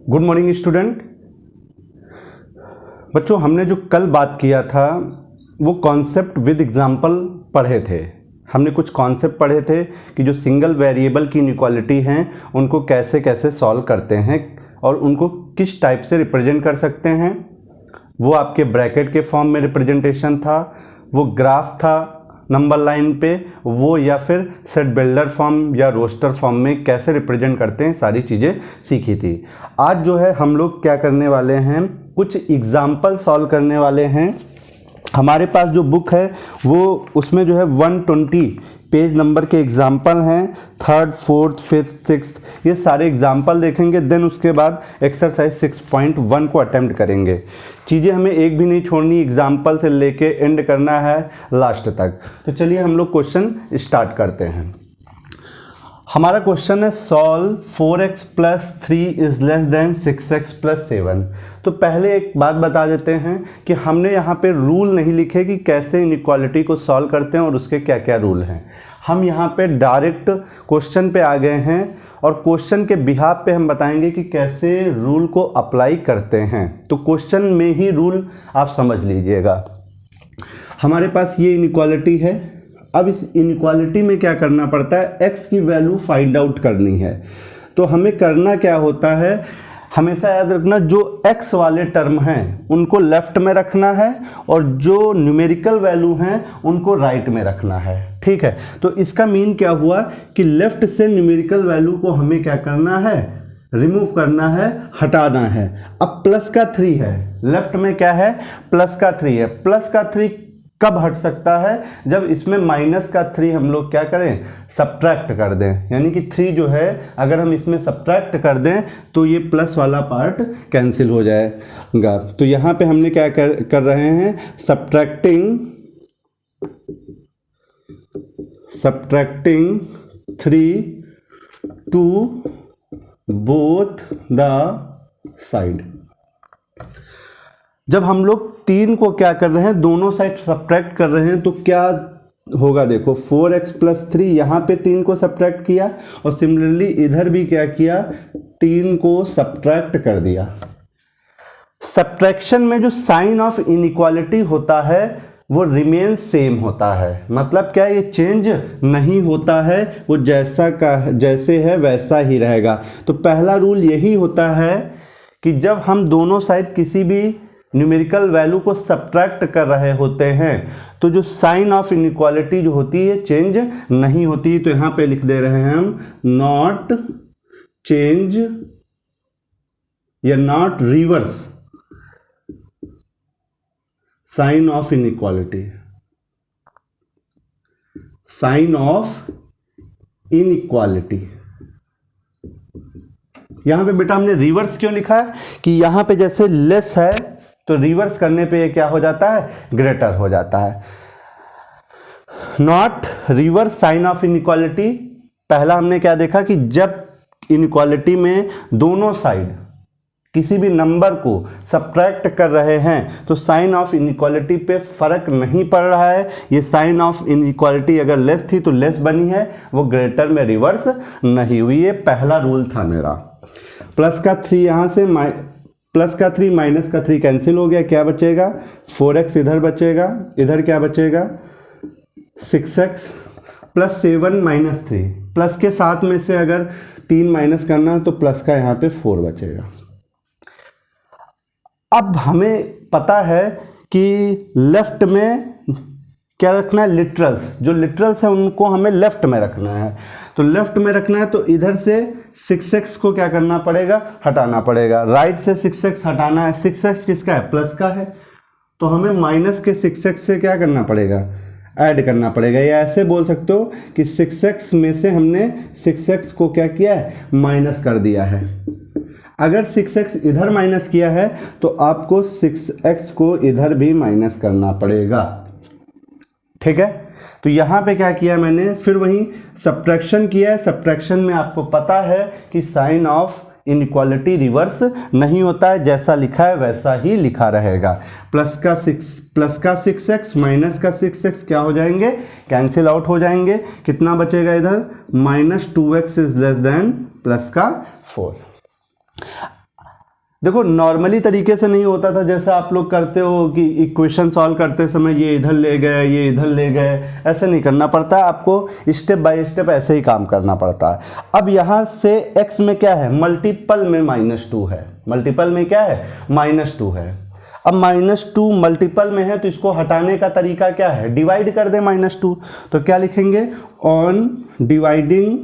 Good morning student. बच्चों, हमने जो कल बात किया था वो कॉन्सेप्ट विद एग्जाम्पल पढ़े थे। हमने कुछ कॉन्सेप्ट पढ़े थे कि जो सिंगल वेरिएबल की इनइक्वालिटी हैं उनको कैसे कैसे सॉल्व करते हैं और उनको किस टाइप से रिप्रेजेंट कर सकते हैं। वो आपके ब्रैकेट के फॉर्म में रिप्रेजेंटेशन था, वो ग्राफ था नंबर लाइन पे, वो या फिर सेट बिल्डर फॉर्म या रोस्टर फॉर्म में कैसे रिप्रेजेंट करते हैं, सारी चीज़ें सीखी थी। आज जो है हम लोग क्या करने वाले हैं, कुछ एग्जाम्पल सॉल्व करने वाले हैं। हमारे पास जो बुक है वो उसमें जो है 120 पेज नंबर के एग्जाम्पल हैं। 3rd, 4th, 5th, 6th ये सारे एग्जाम्पल देखेंगे। देन उसके बाद एक्सरसाइज 6.1 को अटेम्प्ट करेंगे। चीज़ें हमें एक भी नहीं छोड़नी, एग्जाम्पल से लेके एंड करना है लास्ट तक। तो चलिए हम लोग क्वेश्चन स्टार्ट करते हैं। हमारा क्वेश्चन है सॉल्व 4x + 3 > 6x + 7। तो पहले एक बात बता देते हैं कि हमने यहाँ पे रूल नहीं लिखे कि कैसे इनइक्वालिटी को सॉल्व करते हैं और उसके क्या क्या रूल हैं। हम यहाँ पे डायरेक्ट क्वेश्चन पे आ गए हैं और क्वेश्चन के बिहाफ पे हम बताएंगे कि कैसे रूल को अप्लाई करते हैं। तो क्वेश्चन में ही रूल आप समझ लीजिएगा। हमारे पास ये इनइक्वालिटी है। अब इस इनइक्वालिटी में क्या करना पड़ता है, x की वैल्यू फाइंड आउट करनी है। तो हमें करना क्या होता है, हमेशा याद रखना जो x वाले टर्म हैं उनको लेफ्ट में रखना है और जो न्यूमेरिकल वैल्यू हैं उनको राइट में रखना है। ठीक है, तो इसका मीन क्या हुआ कि लेफ्ट से न्यूमेरिकल वैल्यू को हमें क्या करना है, रिमूव करना है, हटाना है। अब प्लस का 3 है, लेफ्ट में क्या है, प्लस का 3 है। प्लस का 3 कब हट सकता है, जब इसमें माइनस का 3 हम लोग क्या करें, सब्ट्रैक्ट कर दें। यानी कि 3 जो है अगर हम इसमें सब्ट्रैक्ट कर दें तो ये प्लस वाला पार्ट कैंसिल हो जाएगा। तो यहाँ पे हमने क्या कर रहे हैं, subtracting 3 to both the side. जब हम लोग 3 को क्या कर रहे हैं, दोनों साइड सब्ट्रैक्ट कर रहे हैं तो क्या होगा, देखो 4x + 3 यहाँ पे 3 को सब्ट्रैक्ट किया और सिमिलरली इधर भी क्या किया, 3 को सब्ट्रैक्ट कर दिया। सब्ट्रैक्शन में जो साइन ऑफ इनइक्वालिटी होता है वो रिमेन सेम होता है। मतलब क्या, ये चेंज नहीं होता है, वो जैसे है वैसा ही रहेगा। तो पहला रूल यही होता है कि जब हम दोनों साइड किसी भी न्यूमेरिकल वैल्यू को सब्ट्रैक्ट कर रहे होते हैं तो जो साइन ऑफ इनइक्वालिटी जो होती है चेंज नहीं होती। तो यहाँ पे लिख दे रहे हैं हम नॉट चेंज या not reverse sign of inequality. Sign of inequality यहां पे बेटा हमने रिवर्स क्यों लिखा है कि यहां पे जैसे लेस है तो रिवर्स करने पे ये क्या हो जाता है, ग्रेटर हो जाता है। Not reverse sign of inequality. पहला हमने क्या देखा कि जब इनइक्वालिटी में दोनों साइड किसी भी नंबर को सब्ट्रैक्ट कर रहे हैं तो साइन ऑफ इनइक्वालिटी पे फर्क नहीं पड़ रहा है। ये साइन ऑफ इनइक्वालिटी अगर लेस थी तो लेस बनी है, वो ग्रेटर में रिवर्स नहीं हुई। ये पहला रूल था मेरा। प्लस का 3 यहाँ से प्लस का 3 माइनस का 3 कैंसिल हो गया, क्या बचेगा, 4x इधर बचेगा, इधर क्या बचेगा 6x + 7 - 3। प्लस के साथ में से अगर 3 माइनस करना तो प्लस का यहाँ पे 4 बचेगा। अब हमें पता है कि लेफ्ट में क्या रखना है, लिटरल्स। जो लिटरल्स है उनको हमें लेफ्ट में रखना है। तो लेफ्ट में रखना है तो इधर से 6x को क्या करना पड़ेगा, हटाना पड़ेगा। राइट से 6x हटाना है। 6x किसका है, प्लस का है, तो हमें माइनस के 6x से क्या करना पड़ेगा, ऐड करना पड़ेगा। या ऐसे बोल सकते हो कि 6x में से हमने 6x को क्या किया है, माइनस कर दिया है। अगर 6x इधर माइनस किया है तो आपको 6x को इधर भी माइनस करना पड़ेगा। ठीक है, तो यहाँ पे क्या किया मैंने, फिर वही सब्ट्रैक्शन किया है। सब्ट्रैक्शन में आपको पता है कि साइन ऑफ इनइक्वालिटी रिवर्स नहीं होता है, जैसा लिखा है वैसा ही लिखा रहेगा। प्लस का 6x माइनस का 6x क्या हो जाएंगे, कैंसिल आउट हो जाएंगे। कितना बचेगा इधर, -2x > प्लस का 4। देखो नॉर्मली तरीके से नहीं होता था जैसे आप लोग करते हो कि इक्वेशन सॉल्व करते समय ये इधर ले गए ये इधर ले गए, ऐसे नहीं करना पड़ता है, आपको स्टेप बाय स्टेप ऐसे ही काम करना पड़ता है। अब यहाँ से x में क्या है, मल्टीपल में -2 है, मल्टीपल में क्या है -2 है। अब -2 मल्टीपल में है तो इसको हटाने का तरीका क्या है, डिवाइड कर दे -2, तो क्या लिखेंगे, on dividing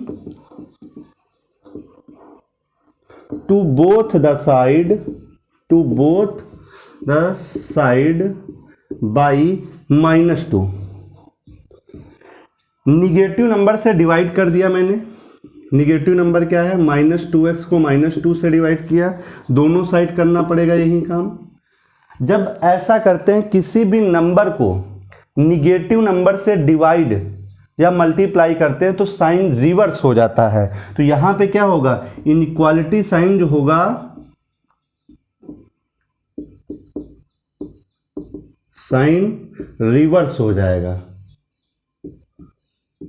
to both the side by -2। Negative number से डिवाइड कर दिया मैंने, निगेटिव नंबर क्या है, -2x को -2 से डिवाइड किया, दोनों साइड करना पड़ेगा यही काम। जब ऐसा करते हैं किसी भी नंबर को निगेटिव नंबर से डिवाइड या मल्टीप्लाई करते हैं तो साइन रिवर्स हो जाता है, तो यहां पे क्या होगा, इनइक्वालिटी साइन जो होगा साइन रिवर्स हो जाएगा,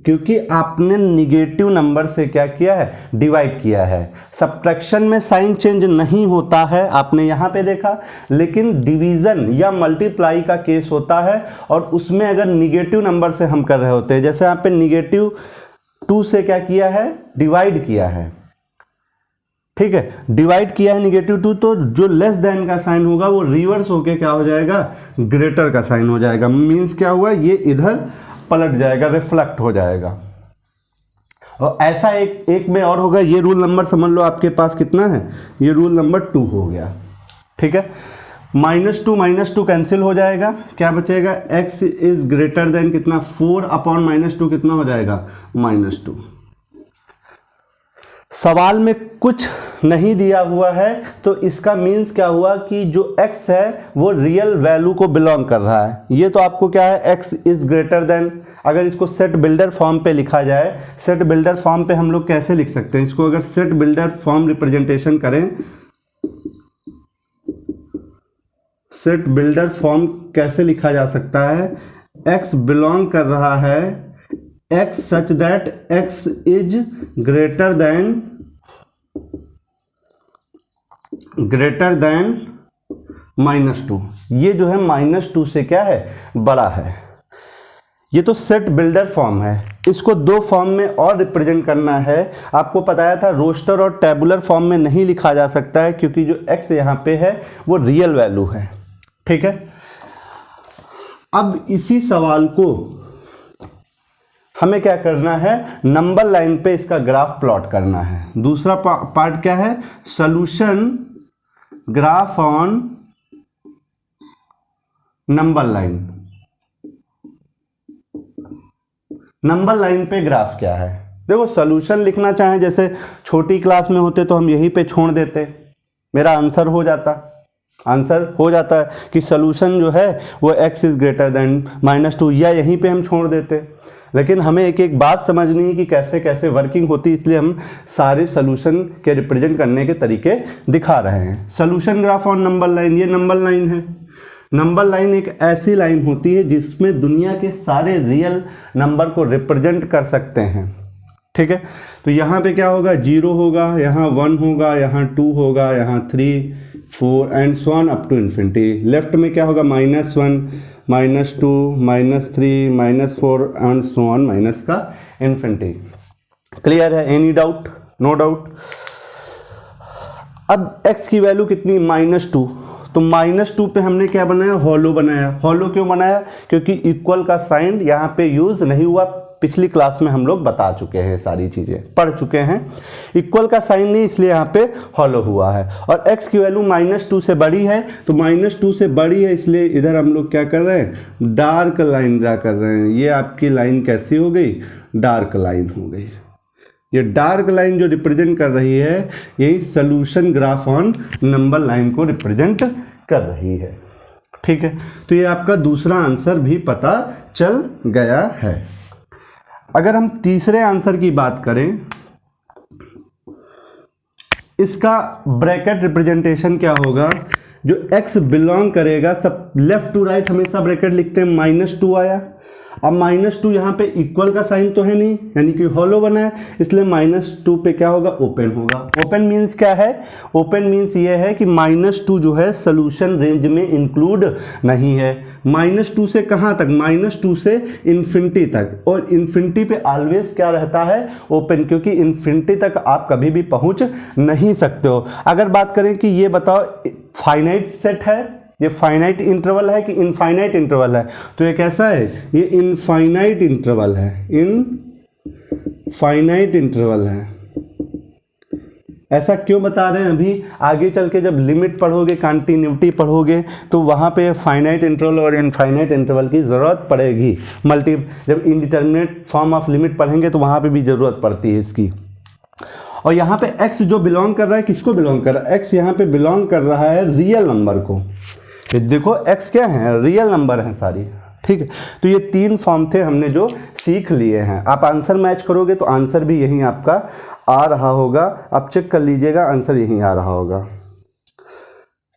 क्योंकि आपने निगेटिव नंबर से क्या किया है, डिवाइड किया है। सब्ट्रैक्शन में साइन चेंज नहीं होता है, आपने यहाँ पे देखा, लेकिन डिवीजन या मल्टीप्लाई का केस होता है, और उसमें अगर निगेटिव नंबर से हम कर रहे होते हैं, जैसे यहाँ पे -2 से क्या किया है, डिवाइड किया है, ठीक है, डिवाइड किया है -2, तो जो लेस देन का साइन होगा वो रिवर्स होके क्या हो जाएगा, ग्रेटर का साइन हो जाएगा। मीन्स क्या हुआ, ये इधर पलट जाएगा, रिफ्लेक्ट हो जाएगा। और ऐसा एक में और होगा, ये रूल नंबर समझ लो आपके पास कितना है, ये रूल नंबर 2 हो गया, ठीक है। -2 कैंसिल हो जाएगा, क्या बचेगा, x इज ग्रेटर देन कितना, 4/-2 कितना हो जाएगा, -2। सवाल में कुछ नहीं दिया हुआ है तो इसका मीन्स क्या हुआ कि जो x है वो रियल वैल्यू को बिलोंग कर रहा है। ये तो आपको क्या है, x इज ग्रेटर देन, अगर इसको सेट बिल्डर फॉर्म पे लिखा जाए, सेट बिल्डर फॉर्म पे हम लोग कैसे लिख सकते हैं इसको, अगर सेट बिल्डर फॉर्म रिप्रेजेंटेशन करें, सेट बिल्डर फॉर्म कैसे लिखा जा सकता है, x बिलोंग कर रहा है x such that x is greater then -2। ये जो है -2 से क्या है, बड़ा है। ये तो सेट बिल्डर फॉर्म है, इसको 2 फॉर्म में और रिप्रेजेंट करना है। आपको बताया था रोस्टर और टेबुलर फॉर्म में नहीं लिखा जा सकता है, क्योंकि जो x यहाँ पे है वो रियल वैल्यू है, ठीक है। अब इसी सवाल को हमें क्या करना है, नंबर लाइन पे इसका ग्राफ प्लॉट करना है। दूसरा पार्ट क्या है, solution graph on number line. Number line पे ग्राफ क्या है, देखो सॉल्यूशन लिखना चाहें जैसे छोटी क्लास में होते तो हम यहीं पे छोड़ देते, मेरा आंसर हो जाता है कि सॉल्यूशन जो है वो x इज ग्रेटर देन -2, या यहीं पे हम छोड़ देते। लेकिन हमें एक एक बात समझनी है कि कैसे कैसे वर्किंग होती है, इसलिए हम सारे सॉल्यूशन के रिप्रेजेंट करने के तरीके दिखा रहे हैं। Solution graph on number line, ये नंबर लाइन है। नंबर लाइन एक ऐसी लाइन होती है जिसमें दुनिया के सारे रियल नंबर को रिप्रेजेंट कर सकते हैं, ठीक है। तो यहाँ पे क्या होगा, 0 होगा, यहाँ 1 होगा, यहाँ 2 होगा, यहाँ 3, 4 and so on up to infinity. Left में क्या होगा, -1, -2, -3, -4 एंड सो ऑन माइनस का इन्फिनिटी। क्लियर है, एनी डाउट, नो डाउट। अब x की वैल्यू कितनी, -2, तो -2 पे हमने क्या बनाया, हॉलो बनाया। हॉलो क्यों बनाया, क्योंकि इक्वल का साइन यहाँ पे यूज नहीं हुआ, पिछली क्लास में हम लोग बता चुके हैं, सारी चीजें पढ़ चुके हैं। इक्वल का साइन नहीं, इसलिए यहाँ पे हॉलो हुआ है। और x की वैल्यू -2 से बड़ी है, तो -2 से बड़ी है, इसलिए इधर हम लोग क्या कर रहे हैं, डार्क लाइन ड्रा कर रहे हैं। ये आपकी लाइन कैसी हो गई, डार्क लाइन हो गई। ये डार्क लाइन जो रिप्रेजेंट कर रही है, यही solution graph on number line को रिप्रेजेंट कर रही है, ठीक है। तो ये आपका दूसरा आंसर भी पता चल गया है। अगर हम तीसरे आंसर की बात करें, इसका ब्रैकेट रिप्रेजेंटेशन क्या होगा, जो x बिलोंग करेगा, सब लेफ्ट टू राइट हमेशा ब्रैकेट लिखते हैं, -2 आया। अब -2 यहाँ पे इक्वल का साइन तो है नहीं, यानी कि हॉलो बना है, इसलिए -2 पे क्या होगा, ओपन होगा। ओपन मीन्स क्या है, ओपन मीन्स ये है कि -2 जो है सोल्यूशन रेंज में इंक्लूड नहीं है। -2 से कहाँ तक, -2 से इन्फिनिटी तक, और इन्फिनिटी पे ऑलवेज क्या रहता है, ओपन, क्योंकि इन्फिनिटी तक आप कभी भी पहुँच नहीं सकते हो। अगर बात करें कि ये बताओ फाइनाइट सेट है, ये फाइनाइट इंटरवल है कि इनफाइनाइट इंटरवल है, तो ये कैसा है, ये इनफाइनाइट इंटरवल है, इनफाइनाइट इंटरवल है। ऐसा क्यों बता रहे हैं, अभी आगे चल के जब लिमिट पढ़ोगे, कंटिन्यूटी पढ़ोगे, तो वहाँ पे फाइनाइट इंटरवल और इनफाइनाइट इंटरवल की ज़रूरत पड़ेगी। जब इनडिटर्मिनेट फॉर्म ऑफ लिमिट पढ़ेंगे तो वहाँ पे भी ज़रूरत पड़ती है इसकी। और यहाँ पे x जो बिलोंग कर रहा है, किसको बिलोंग कर रहा है, x यहाँ पे बिलोंग कर रहा है रियल नंबर को। ये देखो x क्या है, रियल नंबर है सारी, ठीक है। तो ये 3 फॉर्म थे हमने जो सीख लिए हैं। आप आंसर मैच करोगे तो आंसर भी यहीं आपका आ रहा होगा, आप चेक कर लीजिएगा, आंसर यहीं आ रहा होगा,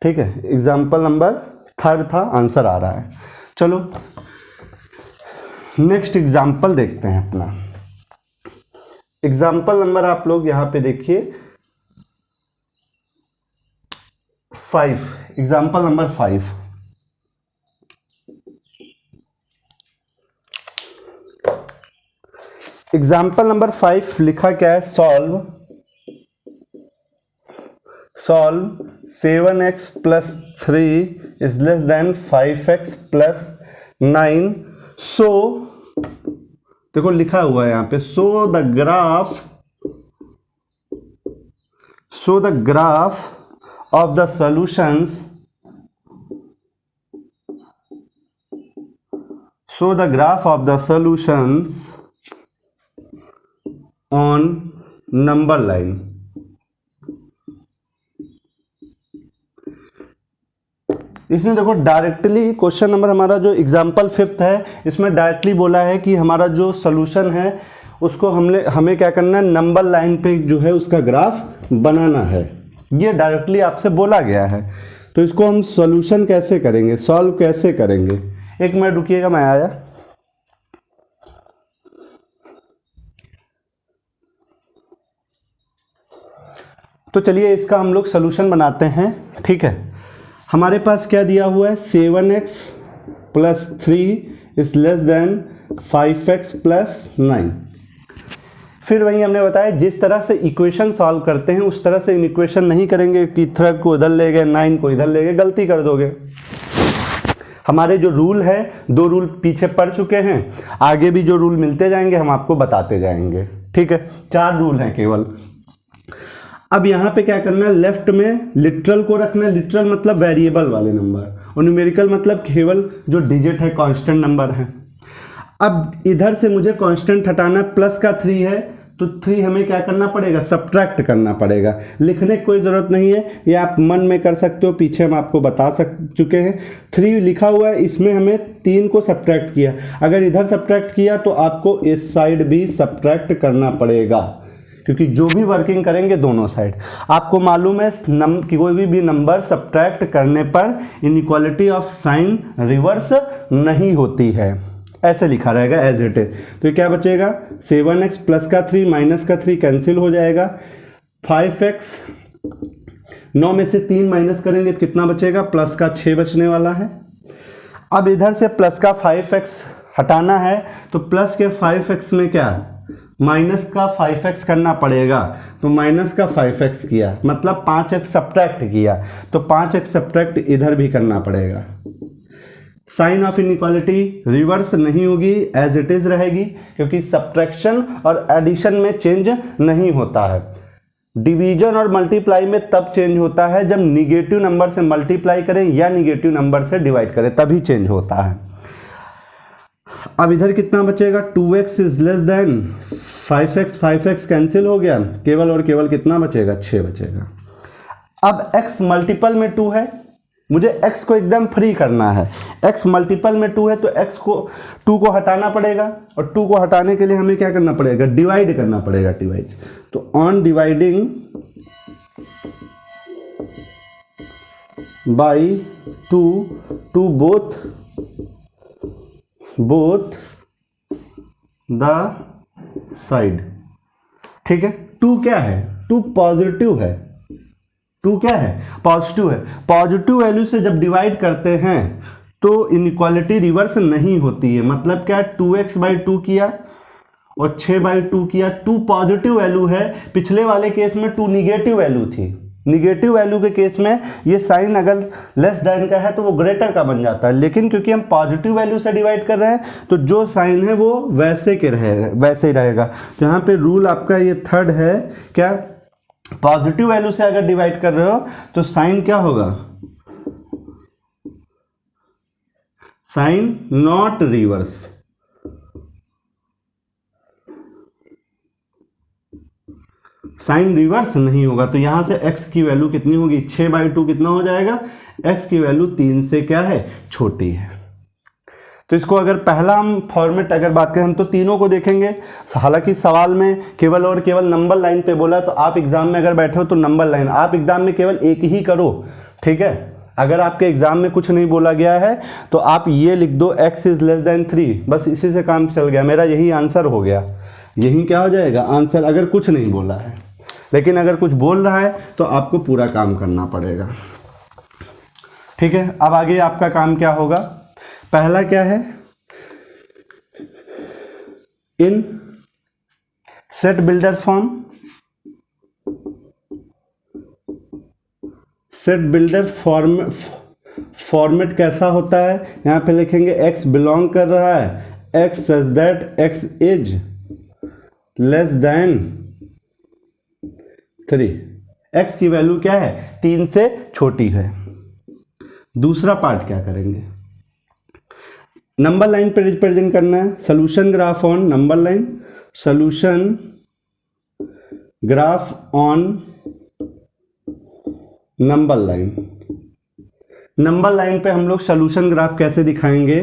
ठीक है। एग्जाम्पल नंबर 3 था, आंसर आ रहा है। चलो नेक्स्ट एग्जाम्पल देखते हैं अपना। एग्जाम्पल नंबर आप लोग यहाँ पे देखिए 5, एग्जाम्पल नंबर 5। एग्जाम्पल नंबर 5 लिखा क्या है, solve 7x + 3 is less then 5x + 9। सो देखो लिखा हुआ है यहाँ पे, so the graph of the solutions, show the graph of the solutions on number line। इसमें देखो डायरेक्टली क्वेश्चन नंबर हमारा जो एग्जाम्पल 5 है, इसमें डायरेक्टली बोला है कि हमारा जो सोल्यूशन है उसको हमें क्या करना है, नंबर लाइन पे जो है उसका ग्राफ बनाना है। ये डायरेक्टली आपसे बोला गया है, तो इसको हम सॉल्यूशन कैसे करेंगे, सॉल्व कैसे करेंगे। एक मिनट रुकिएगा, मैं आया। तो चलिए इसका हम लोग सॉल्यूशन बनाते हैं, ठीक है। हमारे पास क्या दिया हुआ है, 7x + 3 is less then 5x + 9। फिर वही हमने बताया, जिस तरह से इक्वेशन सॉल्व करते हैं उस तरह से इन इक्वेशन नहीं करेंगे कि 3 को इधर ले गए, 9 को इधर ले गए, गलती कर दोगे। हमारे जो रूल है, 2 रूल पीछे पढ़ चुके हैं, आगे भी जो रूल मिलते जाएंगे हम आपको बताते जाएंगे, ठीक है। 4 रूल हैं केवल। अब यहाँ पे क्या करना है, लेफ्ट में लिटरल को रखना है, लिटरल मतलब वेरिएबल वाले नंबर, और न्यूमेरिकल मतलब केवल जो डिजिट है, कांस्टेंट नंबर है। अब इधर से मुझे कांस्टेंट हटाना, प्लस का 3 है तो 3 हमें क्या करना पड़ेगा, सब्ट्रैक्ट करना पड़ेगा। लिखने की कोई ज़रूरत नहीं है, ये आप मन में कर सकते हो, पीछे हम आपको बता चुके हैं। 3 लिखा हुआ है, इसमें हमें 3 को सब्ट्रैक्ट किया, अगर इधर सब्ट्रैक्ट किया तो आपको इस साइड भी सब्ट्रैक्ट करना पड़ेगा, क्योंकि जो भी वर्किंग करेंगे दोनों साइड। आपको मालूम है कोई भी नंबर सब्ट्रैक्ट करने पर इनइक्वालिटी ऑफ साइन रिवर्स नहीं होती है, ऐसे लिखा रहेगा एज इट इज। तो क्या बचेगा, 7x + का 3 - का 3 कैंसिल हो जाएगा, 5x, 9 में से 3 माइनस करेंगे तो कितना बचेगा, प्लस का 6 बचने वाला है। अब इधर से प्लस का 5x हटाना है, तो प्लस के 5x में क्या, माइनस का 5x करना पड़ेगा, तो माइनस का 5x किया मतलब 5x सब्ट्रैक्ट किया, तो 5x सब्ट्रैक्ट इधर भी करना पड़ेगा। साइन ऑफ इनइक्वालिटी रिवर्स नहीं होगी, एज इट इज रहेगी, क्योंकि सब्ट्रैक्शन और एडिशन में चेंज नहीं होता है। डिवीजन और मल्टीप्लाई में तब चेंज होता है जब निगेटिव नंबर से मल्टीप्लाई करें या निगेटिव नंबर से डिवाइड करें, तभी चेंज होता है। अब इधर कितना बचेगा, 2x is less then 5x, 5x cancel हो गया, केवल और केवल कितना बचेगा, 6 बचेगा। अब x मल्टीपल में 2 है, मुझे x को एकदम फ्री करना है, x मल्टीपल में 2 है तो x को 2 को हटाना पड़ेगा, और 2 को हटाने के लिए हमें क्या करना पड़ेगा, डिवाइड करना पड़ेगा, डिवाइड। तो on dividing by 2 to both the side. ठीक है, 2 क्या है, 2 पॉजिटिव है, 2 क्या है, पॉजिटिव है। पॉजिटिव वैल्यू से जब डिवाइड करते हैं तो इनइक्वालिटी रिवर्स नहीं होती है। मतलब क्या, 2x/2 किया और 6/2 किया, 2 पॉजिटिव वैल्यू है। पिछले वाले केस में 2 निगेटिव वैल्यू थी। निगेटिव वैल्यू के केस में ये साइन अगर लेस देन का है तो वो ग्रेटर का बन जाता है, लेकिन क्योंकि हम पॉजिटिव वैल्यू से डिवाइड कर रहे हैं तो जो साइन है वो वैसे ही रहेगा। तो यहाँ पे रूल आपका ये थर्ड है, क्या, पॉजिटिव वैल्यू से अगर डिवाइड कर रहे हो तो साइन क्या होगा, sign not reverse. Sign reverse नहीं होगा। तो यहां से x की वैल्यू कितनी होगी, 6/2 कितना हो जाएगा, x की वैल्यू 3 से क्या है, छोटी है। तो इसको अगर पहला हम फॉर्मेट अगर बात करें, हम तो तीनों को देखेंगे। हालांकि सवाल में केवल और केवल नंबर लाइन पे बोला, तो आप एग्जाम में अगर बैठे हो तो नंबर लाइन, आप एग्जाम में केवल एक ही करो। ठीक है, अगर आपके एग्जाम में कुछ नहीं बोला गया है तो आप ये लिख दो x इज लेस देन 3, बस इसी से काम चल गया, मेरा यही आंसर हो गया। यही क्या हो जाएगा आंसर, अगर कुछ नहीं बोला है। लेकिन अगर कुछ बोल रहा है तो आपको पूरा काम करना पड़ेगा। ठीक है, अब आगे आपका काम क्या होगा, पहला क्या है, इन set builder form, set builder format कैसा होता है, यहां पे लिखेंगे x बिलोंग कर रहा है x such that x is less then 3, x की वैल्यू क्या है, 3 से छोटी है। दूसरा पार्ट क्या करेंगे, नंबर लाइन पे रिप्रेजेंट करना है, solution graph on number line, solution graph on number line. Number line पे हम लोग सोल्यूशन ग्राफ कैसे दिखाएंगे,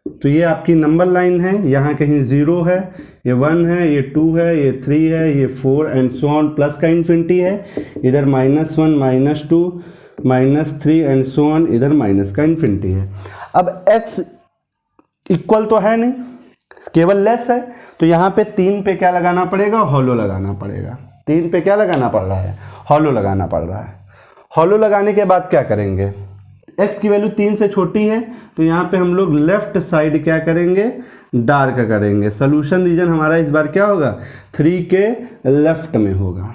तो ये आपकी नंबर लाइन है, यहाँ कहीं 0 है, ये 1 है, ये 2 है, ये 3 है, ये 4 एंड सो ऑन, प्लस का इन्फिनिटी है, इधर -1 -2 -3 एंड सो ऑन, इधर माइनस का इन्फिनिटी है। अब x इक्वल तो है नहीं, केवल लेस है, तो यहाँ पे 3 पे क्या लगाना पड़ेगा, हॉलो लगाना पड़ेगा। 3 पे क्या लगाना पड़ रहा है, हॉलो लगाना पड़ रहा है। हॉलो लगाने के बाद क्या करेंगे, x की वैल्यू 3 से छोटी है तो यहाँ पे हम लोग लेफ्ट साइड क्या करेंगे, डार्क करेंगे। सोल्यूशन रीजन हमारा इस बार क्या होगा, 3 के लेफ्ट में होगा।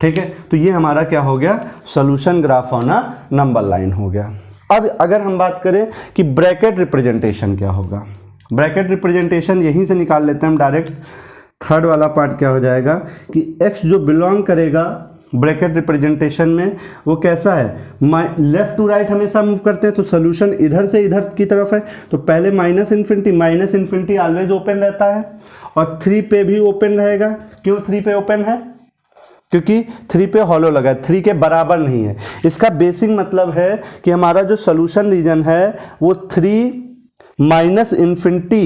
ठीक है, तो ये हमारा क्या हो गया, solution graph on a number line हो गया। अब अगर हम बात करें कि ब्रैकेट रिप्रेजेंटेशन क्या होगा, ब्रैकेट रिप्रेजेंटेशन यहीं से निकाल लेते हैं हम डायरेक्ट। थर्ड वाला पार्ट क्या हो जाएगा कि x जो बिलोंग करेगा ब्रैकेट रिप्रेजेंटेशन में वो कैसा है, लेफ्ट टू राइट हमेशा मूव करते हैं, तो सोल्यूशन इधर से इधर की तरफ है, तो पहले माइनस इन्फिनिटी ऑलवेज ओपन रहता है, और 3 पे भी ओपन रहेगा। क्यों 3 पे ओपन है, क्योंकि 3 पे हॉलो लगा है, 3 के बराबर नहीं है। इसका बेसिक मतलब है कि हमारा जो सोल्यूशन रीजन है वो 3 माइनस इन्फिनिटी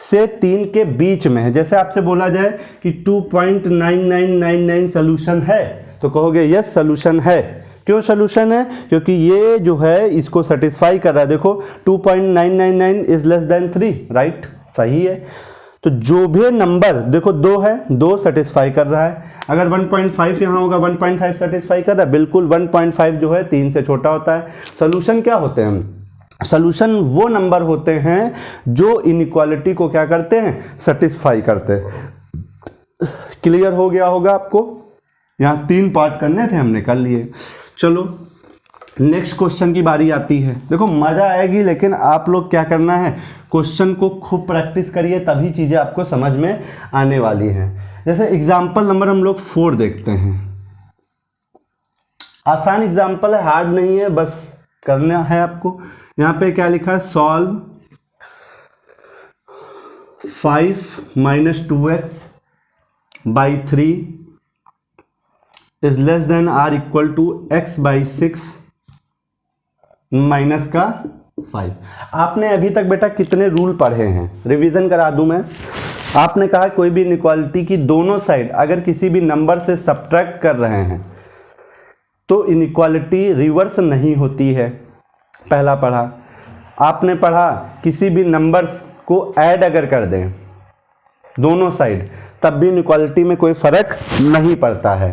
से 3 के बीच में है। जैसे आपसे बोला जाए कि 2.9999 सोल्यूशन है तो कहोगे यस सोल्यूशन है। क्यों सोल्यूशन है, क्योंकि ये जो है इसको सेटिस्फाई कर रहा है। देखो 2.999 इज लेस देन 3, राइट, सही है। तो जो भी नंबर देखो 2 है, 2 सेटिस्फाई कर रहा है। अगर 1.5 यहाँ होगा, 1.5 सेटिस्फाई कर रहा है, बिल्कुल 1.5 जो है 3 से छोटा होता है। सोल्यूशन क्या होते हैं, सोल्यूशन वो नंबर होते हैं जो इनइक्वालिटी को क्या करते हैं, सेटिस्फाई करते हैं। क्लियर हो गया होगा आपको, यहाँ 3 पार्ट करने थे, हमने कर लिए। चलो नेक्स्ट क्वेश्चन की बारी आती है। देखो मजा आएगी, लेकिन आप लोग क्या करना है, क्वेश्चन को खूब प्रैक्टिस करिए, तभी चीजें आपको समझ में आने वाली हैं। जैसे एग्जाम्पल नंबर हम लोग 4 देखते हैं। आसान एग्जाम्पल है, हार्ड नहीं है, बस करना है आपको। यहाँ पे क्या लिखा है, solve 5 - 2x by 3 is less than or equal to x by 6 minus का 5। आपने अभी तक बेटा कितने रूल पढ़े हैं, रिवीजन करा दूं मैं। आपने कहा कोई भी इनइक्वालिटी की दोनों साइड अगर किसी भी नंबर से सब्ट्रैक्ट कर रहे हैं तो इनइक्वालिटी रिवर्स नहीं होती है, पहला पढ़ा। आपने पढ़ा किसी भी नंबर को ऐड अगर कर दें दोनों साइड, तब भी इनइक्वालिटी में कोई फ़र्क नहीं पड़ता है।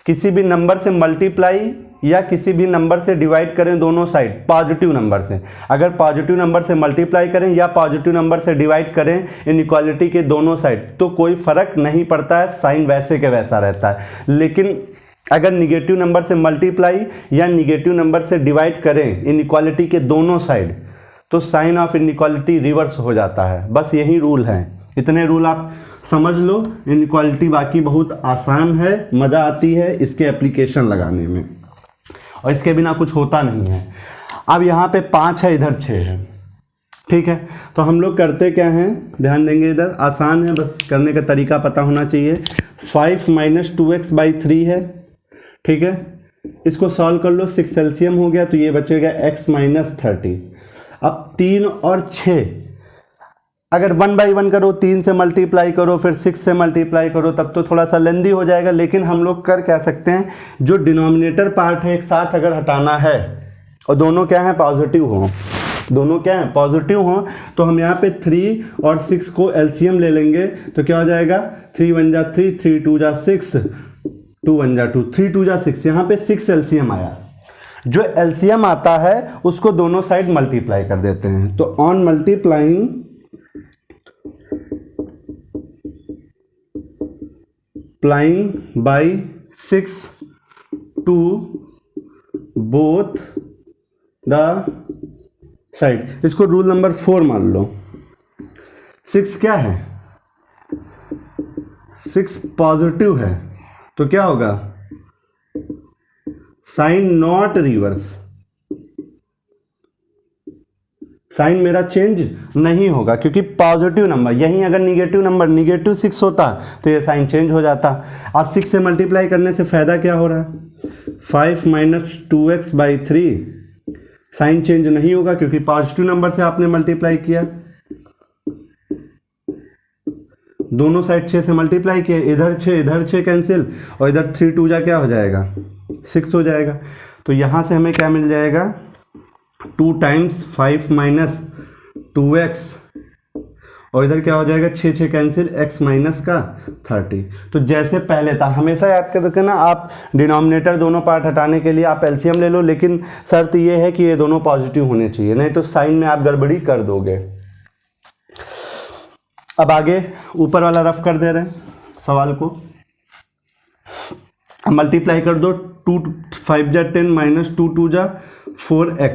किसी भी नंबर से मल्टीप्लाई या किसी भी नंबर से डिवाइड करें दोनों साइड पॉजिटिव नंबर से, अगर पॉजिटिव नंबर से मल्टीप्लाई करें या पॉजिटिव नंबर से डिवाइड करें इनइक्वालिटी के दोनों साइड, तो कोई फ़र्क नहीं पड़ता है, साइन वैसे के वैसा रहता है। लेकिन अगर निगेटिव नंबर से मल्टीप्लाई या निगेटिव नंबर से डिवाइड करें इनइक्वालिटी के दोनों साइड, तो साइन ऑफ इनइक्वालिटी रिवर्स हो जाता है। बस यही रूल है, इतने रूल आप समझ लो। इनइक्वालिटी बाकी बहुत आसान है, मज़ा आती है इसके एप्लीकेशन लगाने में, और इसके बिना कुछ होता नहीं है। अब यहाँ पे 5 है, इधर 6 है, ठीक है। तो हम लोग करते क्या हैं, ध्यान देंगे, इधर आसान है, बस करने का तरीका पता होना चाहिए। 5 - 2x/3 है, ठीक है। इसको सॉल्व कर लो, 6 एलसीएम हो गया तो ये बचेगा x - 30। अब 3 और 6 अगर 1 बाई 1 करो, 3 से मल्टीप्लाई करो, फिर 6 से मल्टीप्लाई करो, तब तो थोड़ा सा लेंदी हो जाएगा। लेकिन हम लोग कर क्या सकते हैं, जो डिनोमिनेटर पार्ट है एक साथ अगर हटाना है और दोनों क्या है पॉजिटिव हो, दोनों क्या है पॉजिटिव हो, तो हम यहाँ पे 3 और 6 को एलसीएम ले लेंगे। तो क्या हो जाएगा, 3 1 जा 3, 3 2 जा 6, 2 1 जा 2, 3 2 जा 6। यहाँ पे 6 एलसीएम आया। जो एलसीएम आता है उसको दोनों साइड मल्टीप्लाई कर देते हैं। तो on multiplying by 6 to both the side, इसको रूल नंबर 4 मान लो। 6 क्या है, 6 पॉजिटिव है, तो क्या होगा, साइन नॉट रिवर्स, साइन मेरा चेंज नहीं होगा क्योंकि पॉजिटिव नंबर। यहीं अगर निगेटिव नंबर -6 होता तो ये साइन चेंज हो जाता। अब 6 से मल्टीप्लाई करने से फ़ायदा क्या हो रहा है, 5 - 2x/3, साइन चेंज नहीं होगा क्योंकि पॉजिटिव नंबर से आपने मल्टीप्लाई किया, दोनों साइड 6 से मल्टीप्लाई किया, इधर 6 कैंसिल, और इधर 3 2 जा क्या हो जाएगा, 6 हो जाएगा। तो यहाँ से हमें क्या मिल जाएगा, 2 टाइम्स 5 - 2x, और इधर क्या हो जाएगा, 6 6 कैंसिल, x - 30। तो जैसे पहले था, हमेशा याद कर रखना आप डिनोमिनेटर दोनों पार्ट हटाने के लिए आप एलसीएम ले लो, लेकिन शर्त ये है कि ये दोनों पॉजिटिव होने चाहिए, नहीं तो साइन में आप गड़बड़ी कर दोगे। अब आगे ऊपर वाला रफ कर दे रहे हैं सवाल को, मल्टीप्लाई कर दो, 2 5 जा 10 - 2 2 जा 4x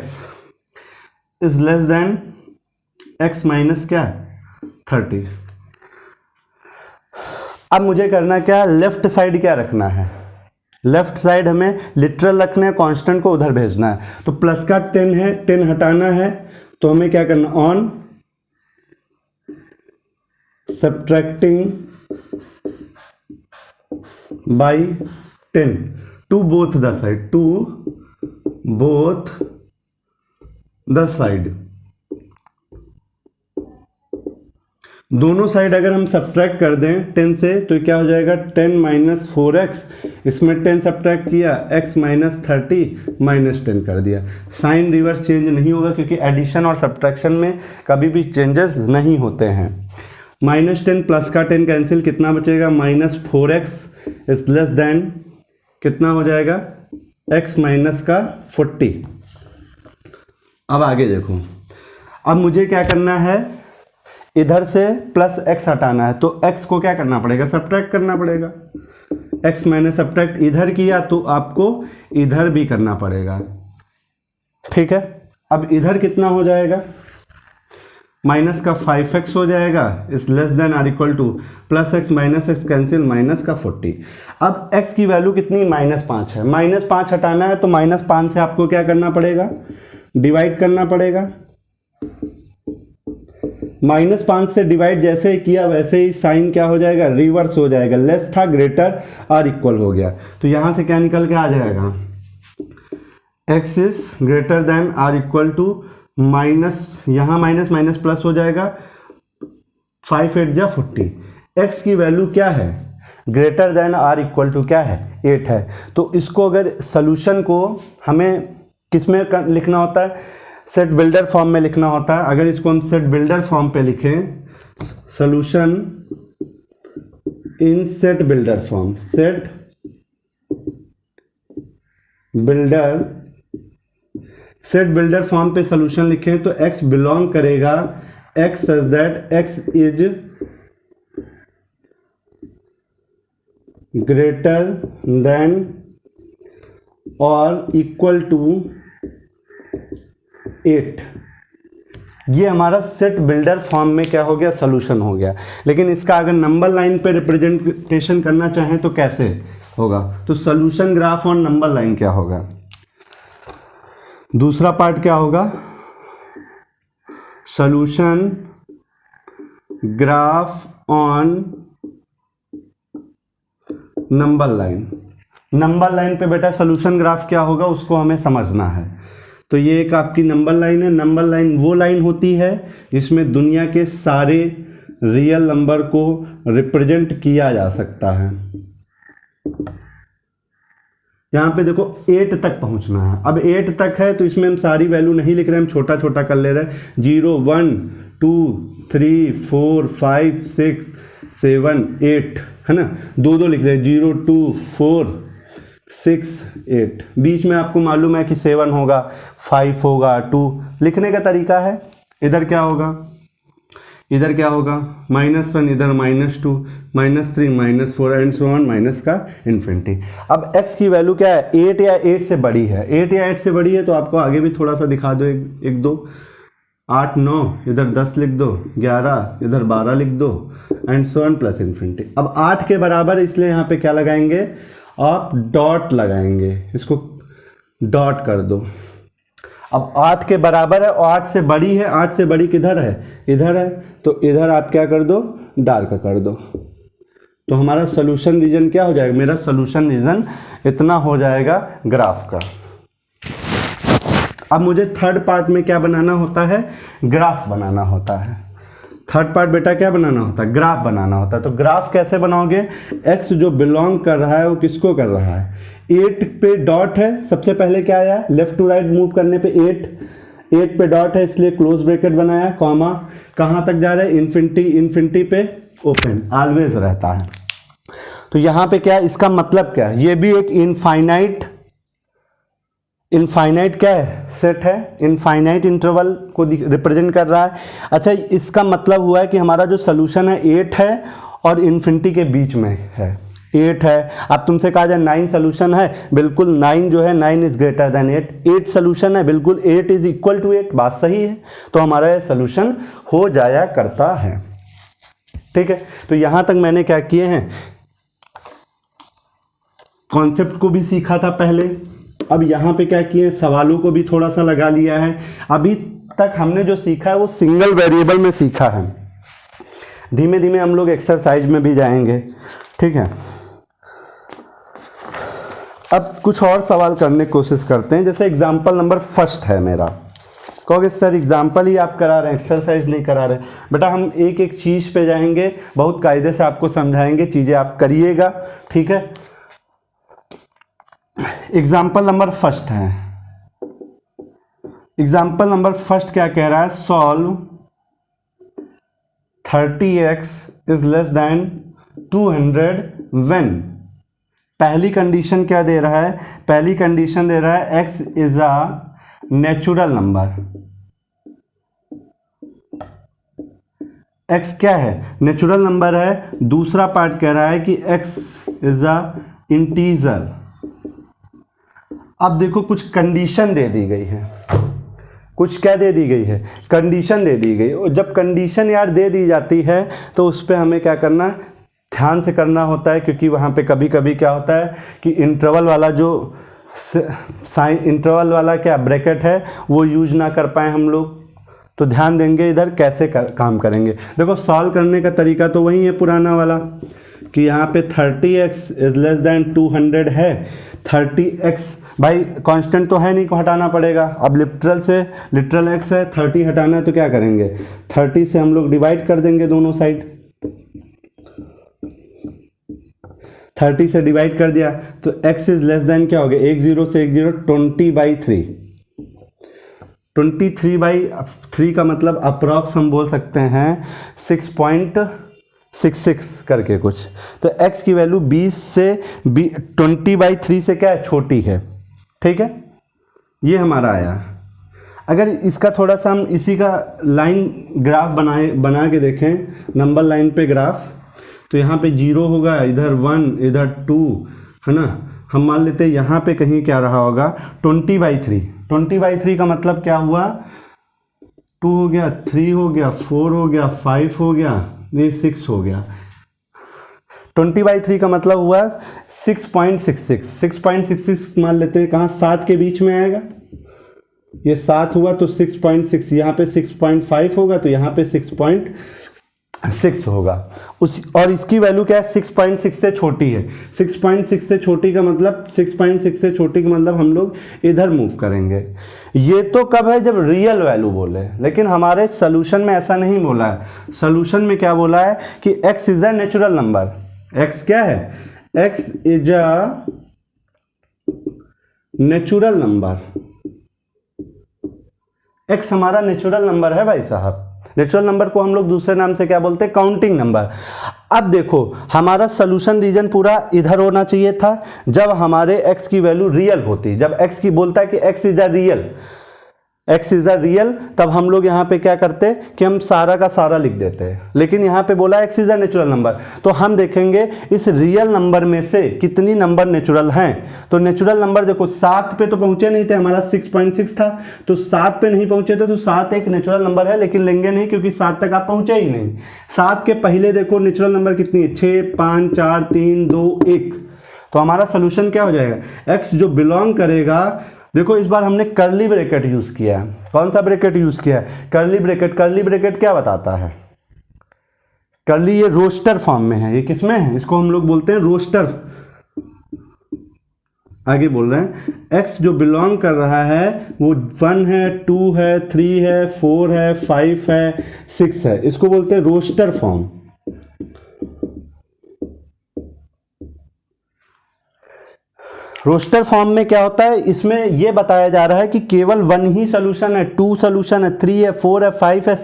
is less then x minus क्या 30। अब मुझे करना क्या है, लेफ्ट साइड क्या रखना है, लेफ्ट साइड हमें लिटरल रखना है, कांस्टेंट को उधर भेजना है। तो प्लस का 10 है, 10 हटाना है, तो हमें क्या करना, on subtracting by 10 to both the side, to both the side, दोनों साइड अगर हम सब्ट्रैक्ट कर दें 10 से तो क्या हो जाएगा, 10 - 4x, इसमें 10 सब्ट्रैक्ट किया, x - 30 - 10 कर दिया। साइन रिवर्स चेंज नहीं होगा क्योंकि एडिशन और सब्ट्रैक्शन में कभी भी चेंजेस नहीं होते हैं। -10 प्लस का 10 कैंसिल, कितना बचेगा, -4x इज लेस देन कितना हो जाएगा, x - 40। अब आगे देखो, अब मुझे क्या करना है, इधर से प्लस x हटाना है, तो x को क्या करना पड़ेगा, सब्ट्रैक्ट करना पड़ेगा। x मैंने सब्ट्रैक्ट इधर किया तो आपको इधर भी करना पड़ेगा, ठीक है। अब इधर कितना हो जाएगा, माइनस का 5x हो जाएगा, is less than or equal to plus x minus x cancel, minus का 40। अब x की वैल्यू कितनी, -5 है, -5 हटाना है तो -5 से आपको क्या करना पड़ेगा, डिवाइड करना पड़ेगा। -5 से डिवाइड जैसे ही किया वैसे ही साइन क्या हो जाएगा, रिवर्स हो जाएगा, लेस था ग्रेटर और इक्वल हो गया। तो यहां से क्या निकल के आ जाएगा, x is greater than or equal to minus, यहाँ माइनस माइनस प्लस हो जाएगा, 5 8 जा 40। x की वैल्यू क्या है, greater than or equal to क्या है, 8 है। तो इसको अगर सोल्यूशन को हमें किस में लिखना होता है, सेट बिल्डर फॉर्म में लिखना होता है। अगर इसको हम सेट बिल्डर फॉर्म पे लिखें, solution in set builder form, set builder form पे सॉल्यूशन लिखें तो x बिलोंग करेगा x such that x is greater then और इक्वल टू 8। ये हमारा सेट बिल्डर फॉर्म में क्या हो गया, सॉल्यूशन हो गया। लेकिन इसका अगर नंबर लाइन पे रिप्रेजेंटेशन करना चाहें तो कैसे होगा, तो solution graph on number line क्या होगा। दूसरा पार्ट क्या होगा, solution graph on number line. Number line पे बेटा सॉल्यूशन ग्राफ क्या होगा उसको हमें समझना है। तो ये एक आपकी नंबर लाइन है। नंबर लाइन वो लाइन होती है जिसमें दुनिया के सारे रियल नंबर को रिप्रेजेंट किया जा सकता है। यहाँ पे देखो 8 तक पहुँचना है। अब 8 तक है तो इसमें हम सारी वैल्यू नहीं लिख रहे हैं, हम छोटा छोटा कर ले रहे हैं। 0 1 2 3 4 5 6 7 8 है ना, 2 लिख रहे हैं, 0 2 4 6 8। बीच में आपको मालूम है कि 7 होगा, 5 होगा, 2 लिखने का तरीका है। इधर क्या होगा, इधर क्या होगा, -1, इधर -2, -3, -4 एंड सो ऑन, माइनस का इन्फिनिटी। अब x की वैल्यू क्या है, 8 या 8 से बड़ी है। 8 या 8 से बड़ी है तो आपको आगे भी थोड़ा सा दिखा दो, एक दो 8 9, इधर 10 लिख दो, 11, इधर 12 लिख दो and so on plus infinity. अब 8 के बराबर, इसलिए यहाँ पे क्या लगाएंगे, आप डॉट लगाएंगे, इसको डॉट कर दो। अब 8 के बराबर है और 8 से बड़ी है। 8 से बड़ी किधर है, इधर है, तो इधर आप क्या कर दो, डार्क कर दो। तो हमारा सॉल्यूशन रीजन क्या हो जाएगा, मेरा सॉल्यूशन रीजन इतना हो जाएगा ग्राफ का। अब मुझे थर्ड पार्ट में क्या बनाना होता है, ग्राफ बनाना होता है। थर्ड पार्ट बेटा क्या बनाना होता है, ग्राफ बनाना होता है। तो ग्राफ कैसे बनाओगे, x जो बिलोंग कर रहा है वो किसको कर रहा है, 8 पे डॉट है। सबसे पहले क्या आया, लेफ्ट टू राइट मूव करने पे 8 पे डॉट है, इसलिए क्लोज ब्रैकेट बनाया, कॉमा, कहाँ तक जा रहा है, इन्फिनिटी, इन्फिनिटी पे ओपन ऑलवेज रहता है। तो यहाँ पे क्या है, इसका मतलब क्या है, ये भी एक इनफाइनाइट क्या है, सेट है, इनफाइनाइट इंटरवल को रिप्रेजेंट कर रहा है। अच्छा, इसका मतलब हुआ है कि हमारा जो सोल्यूशन है 8 है और इन्फिनिटी के बीच में है, 8 है। अब तुमसे कहा जाए 9 सोल्यूशन है, बिल्कुल 9 जो है 9 इज ग्रेटर देन 8 सोल्यूशन है, बिल्कुल 8 इज इक्वल टू 8, बात सही है। तो हमारा ये सोल्यूशन हो जाया करता है। ठीक है, तो यहां तक मैंने क्या किए हैं, कॉन्सेप्ट को भी सीखा था पहले। अब यहाँ पे क्या किए, सवालों को भी थोड़ा सा लगा लिया है। अभी तक हमने जो सीखा है वो सिंगल वेरिएबल में सीखा है। धीमे धीमे हम लोग एक्सरसाइज में भी जाएंगे। ठीक है, अब कुछ और सवाल करने की कोशिश करते हैं। जैसे एग्जाम्पल नंबर फर्स्ट है मेरा, कहोगे सर एग्जाम्पल ही आप करा रहे हैं, एक्सरसाइज नहीं करा रहे। बेटा हम एक एक चीज़ पे जाएंगे, बहुत कायदे से आपको समझाएंगे, चीज़ें आप करिएगा। ठीक है, एग्जाम्पल नंबर फर्स्ट है। एग्जाम्पल नंबर फर्स्ट क्या कह रहा है, solve 30x is less then 200 when. पहली कंडीशन क्या दे रहा है, पहली कंडीशन दे रहा है x is a natural number. x क्या है, नेचुरल नंबर है। दूसरा पार्ट कह रहा है कि x इज अ इंटीजर। अब देखो कुछ कंडीशन दे दी गई है, कुछ क्या दे दी गई है, कंडीशन दे दी गई। और जब कंडीशन यार दे दी जाती है तो उस पर हमें क्या करना, ध्यान से करना होता है, क्योंकि वहाँ पे कभी कभी क्या होता है कि इंटरवल वाला जो साइन, इंटरवल वाला क्या ब्रैकेट है वो यूज ना कर पाए हम लोग। तो ध्यान देंगे इधर कैसे काम करेंगे। देखो सॉल्व करने का तरीका तो वही है पुराना वाला, कि यहाँ पे 30x इज लेस देन 200 है। 30x भाई कांस्टेंट तो है नहीं, को हटाना पड़ेगा। अब लिटरल से, लिटरल x है, 30 हटाना है तो क्या करेंगे, 30 से हम लोग डिवाइड कर देंगे दोनों साइड। 30 से डिवाइड कर दिया तो x इज लेस देन क्या हो गया, 1 0 से 1 0, 20/3। 23/3 का मतलब अप्रॉक्स हम बोल सकते हैं 6.66 करके कुछ। तो x की वैल्यू 20 से 20/3 से क्या है, छोटी है। ठीक है, ये हमारा आया। अगर इसका थोड़ा सा हम इसी का लाइन ग्राफ बना के देखें, नंबर लाइन पे ग्राफ, तो यहाँ पे 0 होगा, इधर 1, इधर 2, है ना। हम मान लेते हैं यहाँ पे कहीं क्या रहा होगा 20/3। 20/3 का मतलब क्या हुआ, 2 हो गया, 3 हो गया, 4 हो गया, 5 हो गया, ये 6 हो गया। 20/3 का मतलब हुआ 6.66। 6.66 मान लेते हैं कहाँ, 7 के बीच में आएगा। ये 7 हुआ तो 6.6, यहाँ पे 6.5 होगा, तो यहाँ पे 6.6 होगा। और इसकी वैल्यू क्या है, 6.6 से छोटी है। 6.6 से छोटी का मतलब 6.6 से छोटी का मतलब हम लोग इधर मूव करेंगे। ये तो कब है, जब रियल वैल्यू बोले, लेकिन हमारे सोल्यूशन में ऐसा नहीं बोला है। सोल्यूशन में क्या बोला है कि x is a natural number. x क्या है, x is a natural number. x हमारा नेचुरल नंबर है भाई साहब। नेचुरल नंबर को हम लोग दूसरे नाम से क्या बोलते हैं, काउंटिंग नंबर। अब देखो, हमारा सोल्यूशन रीजन पूरा इधर होना चाहिए था जब हमारे x की वैल्यू रियल होती। जब x की बोलता है कि x is a real, x is a real, तब हम लोग यहाँ पे क्या करते कि हम सारा का सारा लिख देते हैं। लेकिन यहाँ पे बोला x is a natural number, तो हम देखेंगे इस रियल नंबर में से कितनी नंबर नेचुरल हैं। तो नेचुरल नंबर देखो, 7 पे तो पहुंचे नहीं थे, हमारा 6.6 था, तो 7 पे नहीं पहुंचे थे, तो 7 एक नेचुरल नंबर है, लेकिन लेंगे नहीं क्योंकि 7 तक आप पहुंचे ही नहीं। 7 के पहले देखो नेचुरल नंबर कितनी है, 6, 5, 4, 3, 2, 1। तो हमारा सोल्यूशन क्या हो जाएगा, x जो बिलोंग करेगा। देखो इस बार हमने कर्ली ब्रैकेट यूज किया है। कौन सा ब्रैकेट यूज किया है, कर्ली ब्रैकेट। कर्ली ब्रैकेट क्या बताता है, कर्ली ये रोस्टर फॉर्म में है। ये किसमें है, इसको हम लोग बोलते हैं रोस्टर। आगे बोल रहे हैं x जो बिलोंग कर रहा है वो 1 है, 2 है, 3 है, 4 है, 5 है, 6 है। इसको बोलते हैं रोस्टर फॉर्म। रोस्टर फॉर्म में क्या होता है, इसमें यह बताया जा रहा है कि केवल 1 ही सोल्यूशन है, 2 सोल्यूशन है, 3 है, 4 है, 5 है, 6